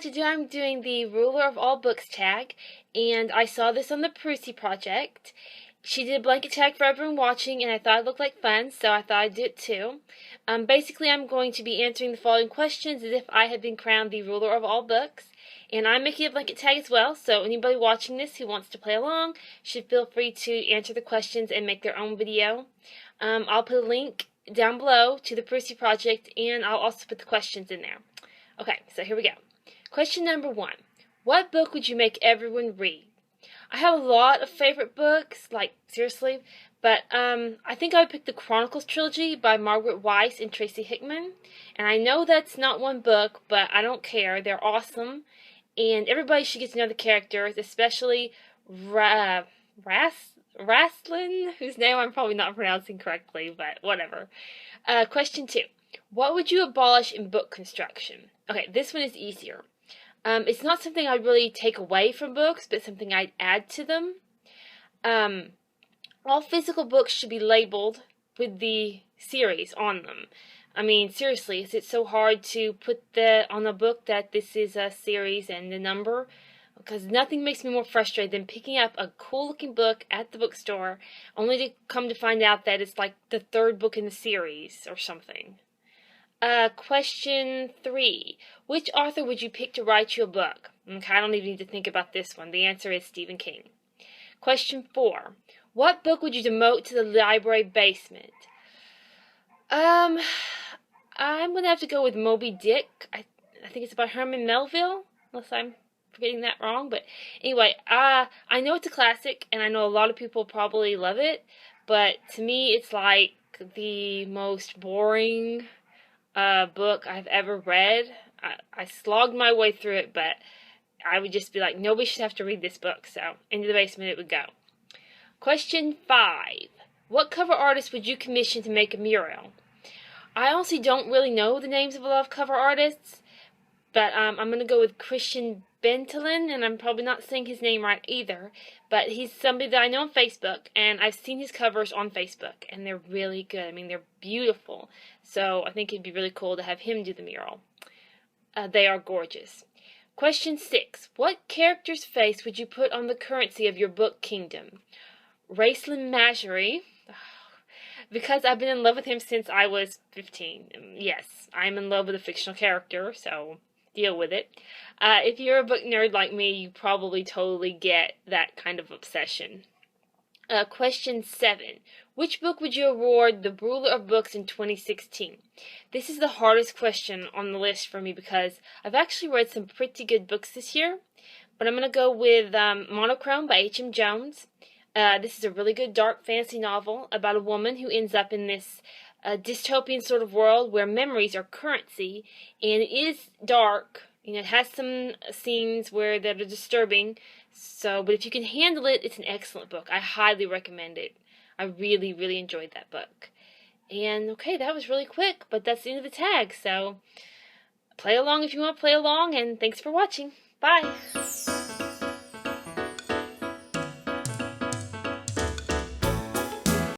Today I'm doing the Ruler of All Books tag, and I saw this on the Prusy project. She did a blanket tag for everyone watching, and I thought it looked like fun, so I thought I'd do it too. Basically, I'm going to be answering the following questions as if I had been crowned the Ruler of All Books. And I'm making a blanket tag as well, so anybody watching this who wants to play along should feel free to answer the questions and make their own video. I'll put a link down below to the Prusy project, and I'll also put the questions in there. Okay, so here we go. Question number 1. What book would you make everyone read? I have a lot of favorite books, like, seriously, but I think I would pick the Chronicles trilogy by Margaret Weis and Tracy Hickman. And I know that's not one book, but I don't care. They're awesome, and everybody should get to know the characters, especially Rastlin, whose name I'm probably not pronouncing correctly, but whatever. Question 2. What would you abolish in book construction? Okay, this one is easier. It's not something I'd really take away from books, but something I'd add to them. All physical books should be labeled with the series on them. I mean, seriously, is it so hard to put on a book that this is a series and the number? Because nothing makes me more frustrated than picking up a cool-looking book at the bookstore, only to come to find out that it's like the 3rd book in the series or something. Question 3. Which author would you pick to write you a book? Okay, I don't even need to think about this one. The answer is Stephen King. Question 4. What book would you demote to the library basement? I'm going to have to go with Moby Dick. I think it's by Herman Melville, unless I'm getting that wrong. But anyway, I know it's a classic, and I know a lot of people probably love it, but to me it's like the most boring book I've ever read. I slogged my way through it, but I would just be like, nobody should have to read this book, so into the basement it would go. Question 5. What cover artist would you commission to make a mural? I honestly don't really know the names of a lot of cover artists, but I'm going to go with Christian Bentelin, and I'm probably not saying his name right either, but he's somebody that I know on Facebook, and I've seen his covers on Facebook, and they're really good. I mean, they're beautiful, so I think it'd be really cool to have him do the mural. They are gorgeous. Question 6. What character's face would you put on the currency of your book kingdom? Raceland Majory, because I've been in love with him since I was 15. Yes, I'm in love with a fictional character, so deal with it. If you're a book nerd like me, you probably totally get that kind of obsession. Question 7. Which book would you award the Ruler of Books in 2016? This is the hardest question on the list for me because I've actually read some pretty good books this year, but I'm going to go with Monochrome by H.M. Jones. This is a really good dark fantasy novel about a woman who ends up in this dystopian sort of world where memories are currency, and it is dark. You know, it has some scenes that are disturbing. But if you can handle it, it's an excellent book. I highly recommend it. I really, really enjoyed that book. And okay, that was really quick, but that's the end of the tag. So play along if you want to play along, and thanks for watching. Bye.